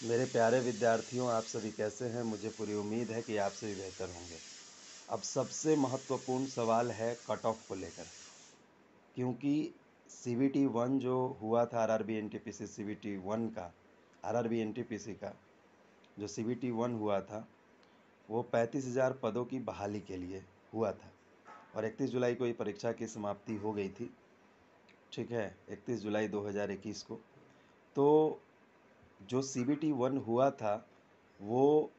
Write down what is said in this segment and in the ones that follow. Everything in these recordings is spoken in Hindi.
मेरे प्यारे विद्यार्थियों, आप सभी कैसे हैं? मुझे पूरी उम्मीद है कि आप सभी बेहतर होंगे। अब सबसे महत्वपूर्ण सवाल है कट ऑफ को लेकर, क्योंकि सीबीटी 1 जो हुआ था आरआरबी एनटीपीसी सीबीटी 1 का, आरआरबी एनटीपीसी का जो सीबीटी 1 हुआ था, वो 35,000 पदों की बहाली के लिए हुआ था और 31 जुलाई को ये परीक्षा की समाप्ति हो गई थी। ठीक है, 31 जुलाई 2021 को। तो जो सीबीटी 1 हुआ था वो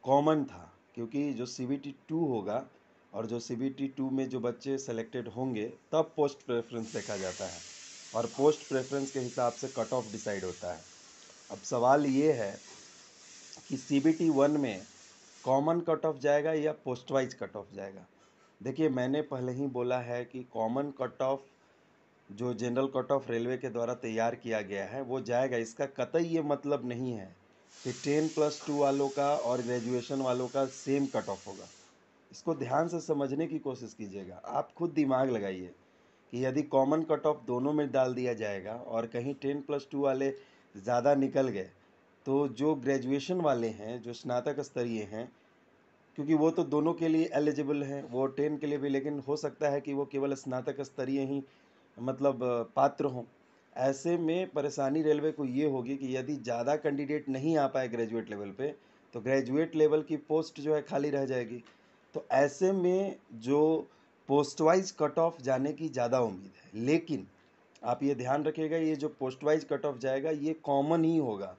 कॉमन था, क्योंकि जो सीबीटी 2 होगा और जो सीबीटी 2 में जो बच्चे सेलेक्टेड होंगे तब पोस्ट प्रेफरेंस देखा जाता है और पोस्ट प्रेफरेंस के हिसाब से कट ऑफ डिसाइड होता है। अब सवाल ये है कि सीबीटी 1 में कॉमन कट ऑफ जाएगा या पोस्ट वाइज कट ऑफ जाएगा। देखिए, मैंने पहले ही बोला है कि कॉमन कट ऑफ जो जनरल कट ऑफ रेलवे के द्वारा तैयार किया गया है वो जाएगा। इसका कतई ये मतलब नहीं है कि 10+2 वालों का और ग्रेजुएशन वालों का सेम कट ऑफ होगा। इसको ध्यान से समझने की कोशिश कीजिएगा, आप खुद दिमाग लगाइए कि यदि कॉमन कट ऑफ दोनों में डाल दिया जाएगा और कहीं 10+2 वाले ज़्यादा निकल गए तो जो ग्रेजुएशन वाले हैं, जो स्नातक स्तरीय हैं, क्योंकि वो तो दोनों के लिए एलिजिबल हैं, वो 10 के लिए भी, लेकिन हो सकता है कि वो केवल स्नातक स्तरीय ही मतलब पात्र हों। ऐसे में परेशानी रेलवे को ये होगी कि यदि ज़्यादा कैंडिडेट नहीं आ पाए ग्रेजुएट लेवल पे तो ग्रेजुएट लेवल की पोस्ट जो है खाली रह जाएगी। तो ऐसे में जो पोस्ट वाइज कट ऑफ जाने की ज़्यादा उम्मीद है, लेकिन आप ये ध्यान रखिएगा, ये जो पोस्ट वाइज कट ऑफ जाएगा ये कॉमन ही होगा,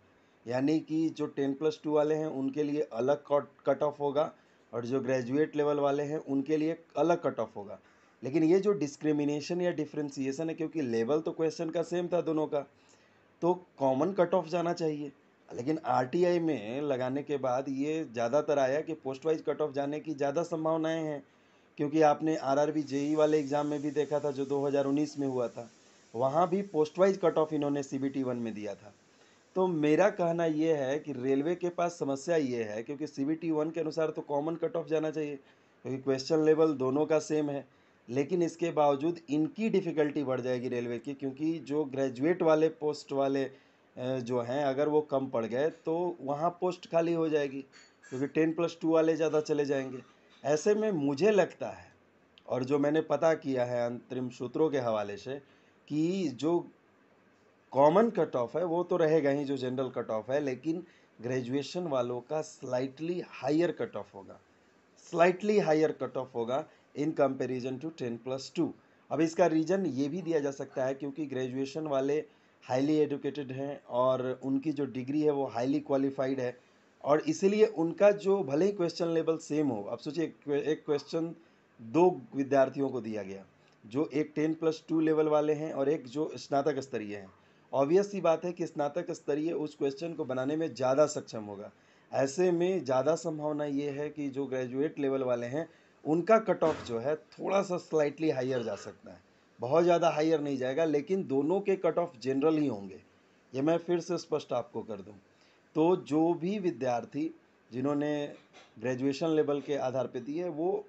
यानी कि जो 10+2 वाले हैं उनके लिए अलग कट ऑफ होगा और जो ग्रेजुएट लेवल वाले हैं उनके लिए अलग कट ऑफ होगा। लेकिन ये जो डिस्क्रिमिनेशन या डिफ्रेंसिएशन है, क्योंकि लेवल तो क्वेश्चन का सेम था दोनों का, तो कॉमन कट ऑफ जाना चाहिए। लेकिन आरटीआई में लगाने के बाद ये ज़्यादातर आया कि पोस्ट वाइज कट ऑफ जाने की ज़्यादा संभावनाएं हैं, क्योंकि आपने आरआरबी जेई वाले एग्ज़ाम में भी देखा था जो 2019 में हुआ था, वहाँ भी पोस्ट वाइज कट ऑफ इन्होंने सीबीटी 1 में दिया था। तो मेरा कहना ये है कि रेलवे के पास समस्या ये है, क्योंकि सीबीटी 1 के अनुसार तो कॉमन कट ऑफ जाना चाहिए, क्योंकि क्वेश्चन लेवल दोनों का सेम है, लेकिन इसके बावजूद इनकी डिफ़िकल्टी बढ़ जाएगी रेलवे की, क्योंकि जो ग्रेजुएट वाले पोस्ट वाले जो हैं अगर वो कम पड़ गए तो वहाँ पोस्ट खाली हो जाएगी, क्योंकि 10+2 वाले ज़्यादा चले जाएंगे। ऐसे में मुझे लगता है, और जो मैंने पता किया है अंतरिम सूत्रों के हवाले से, कि जो कॉमन कट ऑफ है वो तो रहेगा ही जो जनरल कट ऑफ है, लेकिन ग्रेजुएशन वालों का स्लाइटली हायर कट ऑफ होगा, स्लाइटली हायर कट ऑफ होगा इन कंपैरिजन टू 10+2। अब इसका रीज़न ये भी दिया जा सकता है क्योंकि ग्रेजुएशन वाले हाईली एजुकेटेड हैं और उनकी जो डिग्री है वो हाईली क्वालिफाइड है, और इसीलिए उनका जो भले ही क्वेश्चन लेवल सेम हो, अब सोचिए एक क्वेश्चन दो विद्यार्थियों को दिया गया, जो एक 10+2 लेवल वाले हैं और एक जो स्नातक स्तरीय हैं। ऑब्वियस सी बात है कि स्नातक स्तरीय उस क्वेश्चन को बनाने में ज़्यादा सक्षम होगा। ऐसे में ज़्यादा संभावना ये है कि जो ग्रेजुएट लेवल वाले हैं उनका कट ऑफ जो है थोड़ा सा स्लाइटली हायर जा सकता है, बहुत ज़्यादा हायर नहीं जाएगा, लेकिन दोनों के कट ऑफ जनरल ही होंगे। ये मैं फिर से स्पष्ट आपको कर दूं। तो जो भी विद्यार्थी जिन्होंने ग्रेजुएशन लेवल के आधार पे दिए वो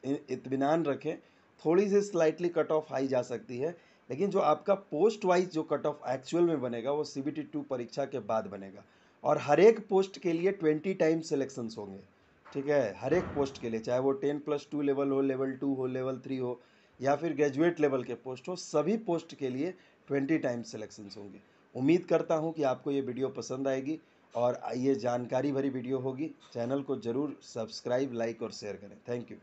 इत्मीनान रखें, थोड़ी सी स्लाइटली कट ऑफ हाई जा सकती है, लेकिन जो आपका पोस्ट वाइज जो कट ऑफ एक्चुअल में बनेगा वो सीबीटी 2 परीक्षा के बाद बनेगा, और हर एक पोस्ट के लिए 20 टाइम सिलेक्शंस होंगे। ठीक है, हर एक पोस्ट के लिए, चाहे वो 10+2 लेवल हो, लेवल 2 हो, लेवल 3 हो, या फिर ग्रेजुएट लेवल के पोस्ट हो, सभी पोस्ट के लिए 20 टाइम सिलेक्शंस होंगे। उम्मीद करता हूँ कि आपको ये वीडियो पसंद आएगी और ये जानकारी भरी वीडियो होगी। चैनल को ज़रूर सब्सक्राइब, लाइक और शेयर करें। Thank you.